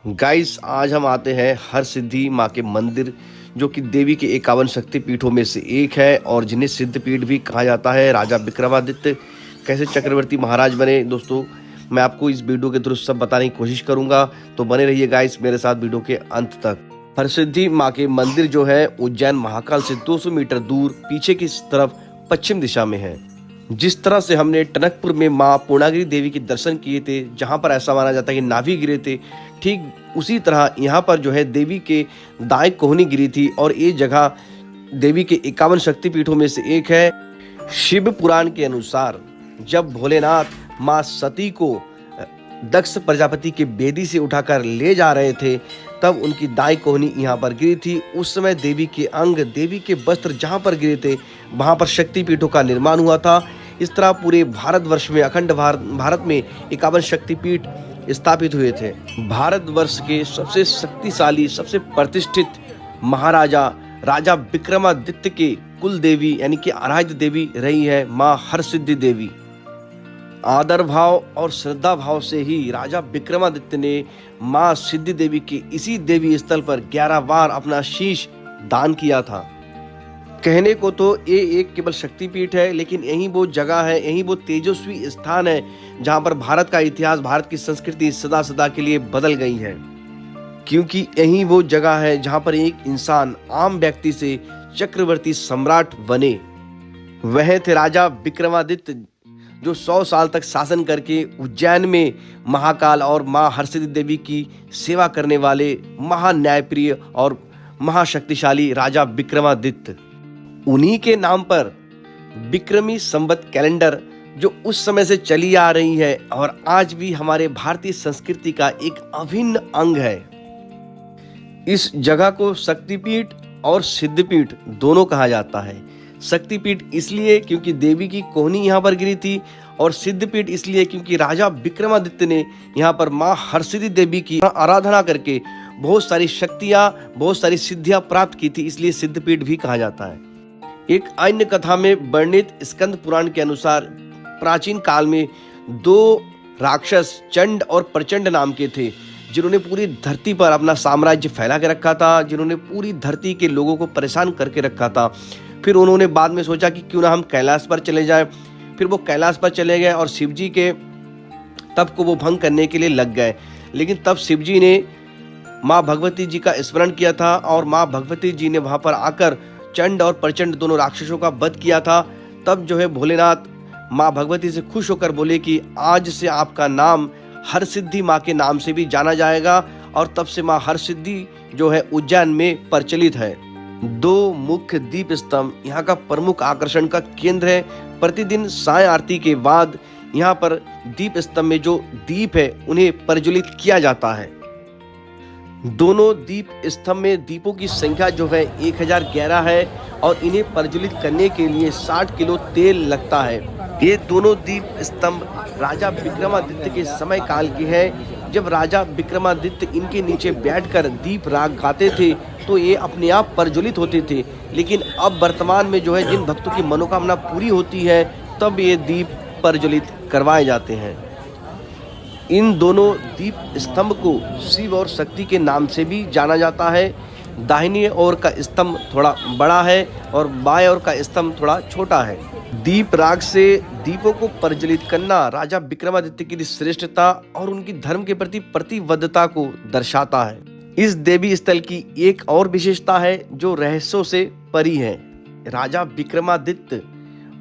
Guys आज हम आते हैं हर सिद्धि माँ के मंदिर जो कि देवी के 51 शक्तिपीठों में से एक है और जिन्हें सिद्धपीठ भी कहा जाता है। राजा विक्रमादित्य कैसे चक्रवर्ती महाराज बने दोस्तों, मैं आपको इस वीडियो के थ्रू सब बताने की कोशिश करूंगा, तो बने रहिए गाइस मेरे साथ वीडियो के अंत तक। हरसिद्धि माँ के मंदिर जो है उज्जैन महाकाल से 200 मीटर दूर पीछे की तरफ पश्चिम दिशा में है। जिस तरह से हमने टनकपुर में माँ पूर्णागिरि देवी के दर्शन किए थे, जहाँ पर ऐसा माना जाता है कि नाभि गिरे थे, ठीक उसी तरह यहाँ पर जो है देवी के दाएं कोहनी गिरी थी और ये जगह देवी के 51 शक्तिपीठों में से एक है। शिव पुराण के अनुसार जब भोलेनाथ माँ सती को दक्ष प्रजापति के बेदी से उठाकर ले जा रहे थे, तब उनकी दाई कोहनी यहाँ पर गिरी थी। उस समय देवी के अंग, देवी के वस्त्र जहाँ पर गिरे थे वहाँ पर शक्तिपीठों का निर्माण हुआ था। इस तरह पूरे भारतवर्ष में, अखंड भारत में 51 शक्तिपीठ स्थापित हुए थे। भारतवर्ष के सबसे शक्तिशाली, सबसे प्रतिष्ठित महाराजा राजा विक्रमादित्य के कुल देवी यानी कि आराध्य देवी रही है माँ हरसिद्धि देवी। आदर भाव और श्रद्धा भाव से ही राजा विक्रमादित्य ने माँ सिद्धि देवी के इसी देवी स्थल पर 11 बार अपना शीश दान किया था। कहने को तो ये एक केवल शक्तिपीठ है, लेकिन यही वो जगह है, यही वो तेजस्वी स्थान है जहाँ पर भारत का इतिहास, भारत की संस्कृति सदा सदा के लिए बदल गई है। क्योंकि यही वो जगह है जहाँ पर एक इंसान आम व्यक्ति से चक्रवर्ती सम्राट बने। वह थे राजा विक्रमादित्य जो 100 साल तक शासन करके उज्जैन में महाकाल और माँ हरसिद्धि देवी की सेवा करने वाले महान्यायप्रिय और महाशक्तिशाली राजा विक्रमादित्य। उन्हीं के नाम पर विक्रमी संवत कैलेंडर जो उस समय से चली आ रही है और आज भी हमारे भारतीय संस्कृति का एक अभिन्न अंग है। इस जगह को शक्तिपीठ और सिद्धपीठ दोनों कहा जाता है। शक्तिपीठ इसलिए क्योंकि देवी की कोहनी यहाँ पर गिरी थी, और सिद्धपीठ इसलिए क्योंकि राजा विक्रमादित्य ने यहाँ पर माँ हरसिद्धि देवी की आराधना करके बहुत सारी शक्तियाँ, बहुत सारी सिद्धियाँ प्राप्त की थी, इसलिए सिद्धपीठ भी कहा जाता है। एक अन्य कथा में वर्णित स्कंद पुराण के अनुसार प्राचीन काल में 2 राक्षस चंड और प्रचंड नाम के थे, जिन्होंने पूरी धरती पर अपना साम्राज्य फैला के रखा था, जिन्होंने पूरी धरती के लोगों को परेशान करके रखा था। फिर उन्होंने बाद में सोचा कि क्यों ना हम कैलाश पर चले जाएं। फिर वो कैलाश पर चले गए और शिव जी के तप को वो भंग करने के लिए लग गए। लेकिन तब शिव जी ने माँ भगवती जी का स्मरण किया था और माँ भगवती जी ने वहाँ पर आकर चंड और प्रचंड दोनों राक्षसों का वध किया था। तब जो है भोलेनाथ माँ भगवती से खुश होकर बोले कि आज से आपका नाम हरसिद्धि माँ के नाम से भी जाना जाएगा, और तब से माँ हरसिद्धि जो है उज्जैन में प्रचलित है। 2 मुख्य दीप स्तंभ यहाँ का प्रमुख आकर्षण का केंद्र है। प्रतिदिन साय आरती के बाद यहाँ पर दीप स्तंभ में जो दीप है उन्हें प्रज्वलित किया जाता है। दोनों दीप स्तंभ में दीपों की संख्या जो है 1011 है और इन्हें प्रज्वलित करने के लिए 60 किलो तेल लगता है। ये दोनों दीप स्तंभ राजा विक्रमादित्य के समय काल के हैं। जब राजा विक्रमादित्य इनके नीचे बैठकर दीप राग गाते थे तो ये अपने आप प्रज्वलित होते थे, लेकिन अब वर्तमान में जो है जिन भक्तों की मनोकामना पूरी होती है तब ये दीप प्रज्वलित करवाए जाते हैं। इन दोनों दीप स्तंभ को शिव और शक्ति के नाम से भी जाना जाता है। दाहिनी ओर का स्तंभ थोड़ा बड़ा है और बाएं ओर का स्तंभ थोड़ा छोटा है। दीप राग से दीपों को प्रज्वलित करना राजा विक्रमादित्य की श्रेष्ठता और उनकी धर्म के प्रति प्रतिबद्धता को दर्शाता है। इस देवी स्थल की एक और विशेषता है जो रहस्यों से परी है। राजा विक्रमादित्य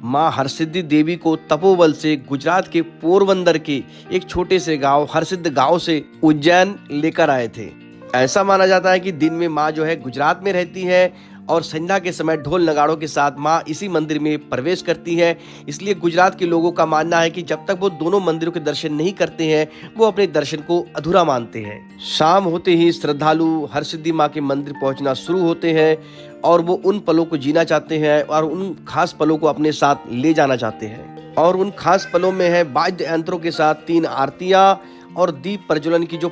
माँ हरसिद्धि देवी को तपोबल से गुजरात के पोरबंदर के एक छोटे से गांव हरसिद्ध गांव से उज्जैन लेकर आए थे। ऐसा माना जाता है कि दिन में माँ जो है गुजरात में रहती है और संध्या के समय ढोल नगाड़ों के साथ माँ इसी मंदिर में प्रवेश करती है। इसलिए गुजरात के लोगों का मानना है कि जब तक वो दोनों मंदिरों के दर्शन नहीं करते हैं वो अपने दर्शन को अधूरा मानते हैं। शाम होते ही श्रद्धालु हरसिद्धि माँ के मंदिर पहुंचना शुरू होते हैं और वो उन पलों को जीना चाहते हैं और उन खास पलों को अपने साथ ले जाना चाहते हैं। और उन खास पलों में है वाद्य यंत्रों के साथ 3 आरतियां और दीप प्रज्वलन की जो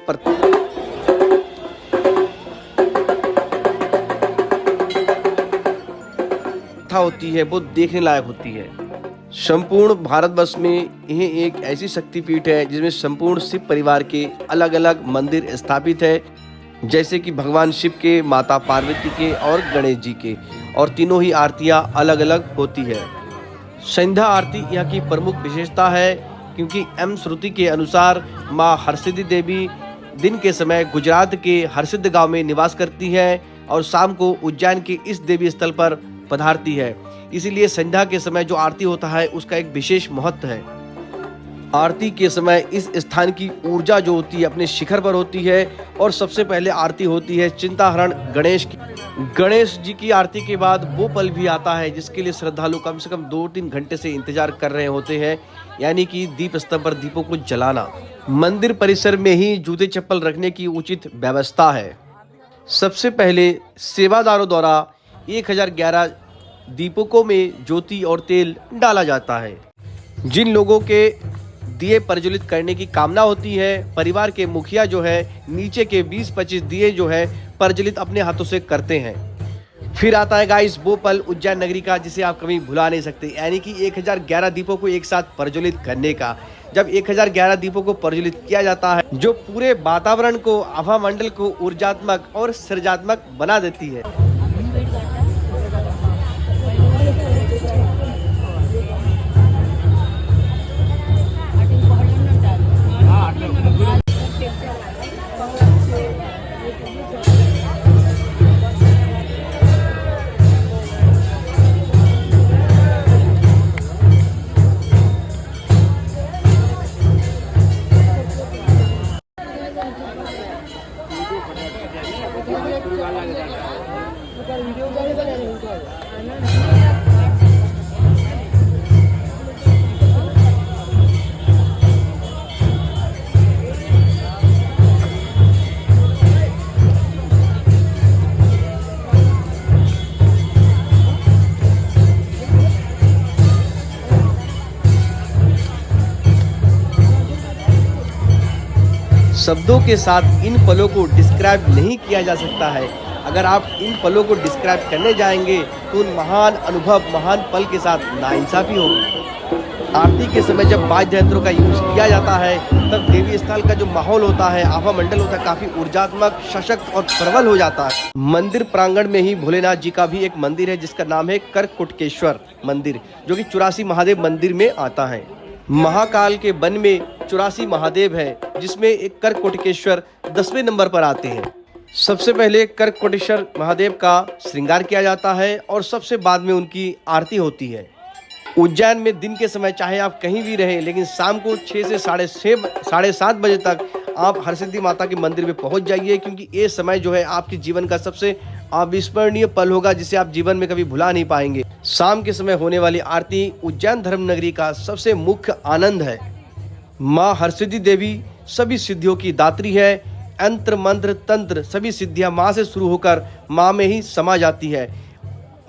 होती है वो देखने लायक होती है। संपूर्ण भारतवर्ष में यह एक ऐसी शक्तिपीठ है जिसमें संपूर्ण शिव परिवार के अलग अलग मंदिर स्थापित है, जैसे कि भगवान शिव के, माता पार्वती के और गणेश जी के, और तीनों ही आरतियां अलग अलग होती है। संध्या आरती यहाँ की प्रमुख विशेषता है, क्योंकि एम श्रुति के अनुसार माँ हरसिद्धि देवी दिन के समय गुजरात के हरसिद्ध गांव में निवास करती है और शाम को उज्जैन के इस देवी स्थल पर पधारती है। इसीलिए संध्या के समय जो आरती होता है उसका एक विशेष महत्व है। आरती के समय इस स्थान की ऊर्जा जो होती है अपने शिखर पर होती है, और सबसे पहले आरती होती है चिंताहरण गणेश की। गणेश जी की आरती के बाद वो पल भी आता है जिसके लिए श्रद्धालु कम से कम 2-3 घंटे से इंतजार कर रहे होते हैं, यानी कि दीप स्तंभ पर दीपों को जलाना। मंदिर परिसर में ही जूते चप्पल रखने की उचित व्यवस्था है। सबसे पहले सेवादारों द्वारा 1011 दीपकों में ज्योति और तेल डाला जाता है। जिन लोगों के दिए प्रज्वलित करने की कामना होती है, परिवार के मुखिया जो है नीचे के 20-25 दिए जो है प्रज्वलित अपने हाथों से करते हैं। फिर आता है गाइस वो पल उज्जैन नगरी का जिसे आप कभी भुला नहीं सकते, यानी कि 1011 दीपों को एक साथ प्रज्वलित करने का। जब 1011 दीपों को प्रज्वलित किया जाता है, जो पूरे वातावरण को, आभा मंडल को ऊर्जात्मक और सृजनात्मक बना देती है। शब्दों के साथ इन पलों को डिस्क्राइब नहीं किया जा सकता है। अगर आप इन पलों को डिस्क्राइब करने जाएंगे तो उन महान अनुभव, महान पल के साथ नाइंसाफी होगी। आरती के समय जब वाद्य यंत्रों का यूज किया जाता है, तब देवी स्थल का जो माहौल होता है, आभा मंडल होता है, काफी ऊर्जात्मक, सशक्त और प्रबल हो जाता है। मंदिर प्रांगण में ही भोलेनाथ जी का भी एक मंदिर है जिसका नाम है करकोटकेश्वर मंदिर, जो कि 84 महादेव मंदिर में आता है। महाकाल के वन में 84 महादेव है, जिसमें एक करकोटकेश्वर 10वें नंबर पर आते हैं। सबसे पहले करकोटेश्वर महादेव का श्रृंगार किया जाता है और सबसे बाद में उनकी आरती होती है। उज्जैन में दिन के समय चाहे आप कहीं भी रहें, लेकिन शाम को 6 से साढ़े 7 बजे तक आप हरसिद्धि माता के मंदिर में पहुंच जाइए, क्योंकि ये समय जो है आपके जीवन का सबसे अविस्मरणीय पल होगा, जिसे आप जीवन में कभी भुला नहीं पाएंगे। शाम के समय होने वाली आरती उज्जैन धर्म नगरी का सबसे मुख्य आनंद है। माँ हरसिद्धि देवी सभी सिद्धियों की दात्री है। यंत्र, मंत्र, तंत्र सभी सिद्धियां माँ से शुरू होकर माँ में ही समा जाती है।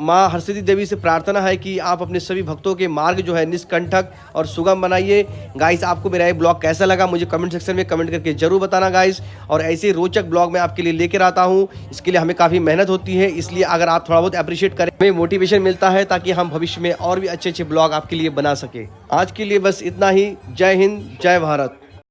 माँ हरसिद्धि देवी से प्रार्थना है कि आप अपने सभी भक्तों के मार्ग जो है निष्कंटक और सुगम बनाइए। गाइस, आपको मेरा ये ब्लॉग कैसा लगा मुझे कमेंट सेक्शन में कमेंट करके जरूर बताना गाइस। और ऐसे रोचक ब्लॉग मैं आपके लिए लेकर आता हूँ, इसके लिए हमें काफ़ी मेहनत होती है, इसलिए अगर आप थोड़ा बहुत अप्रिशिएट करें, हमें मोटिवेशन मिलता है ताकि हम भविष्य में और भी अच्छे अच्छे ब्लॉग आपके लिए बना सके। आज के लिए बस इतना ही। जय हिंद, जय भारत।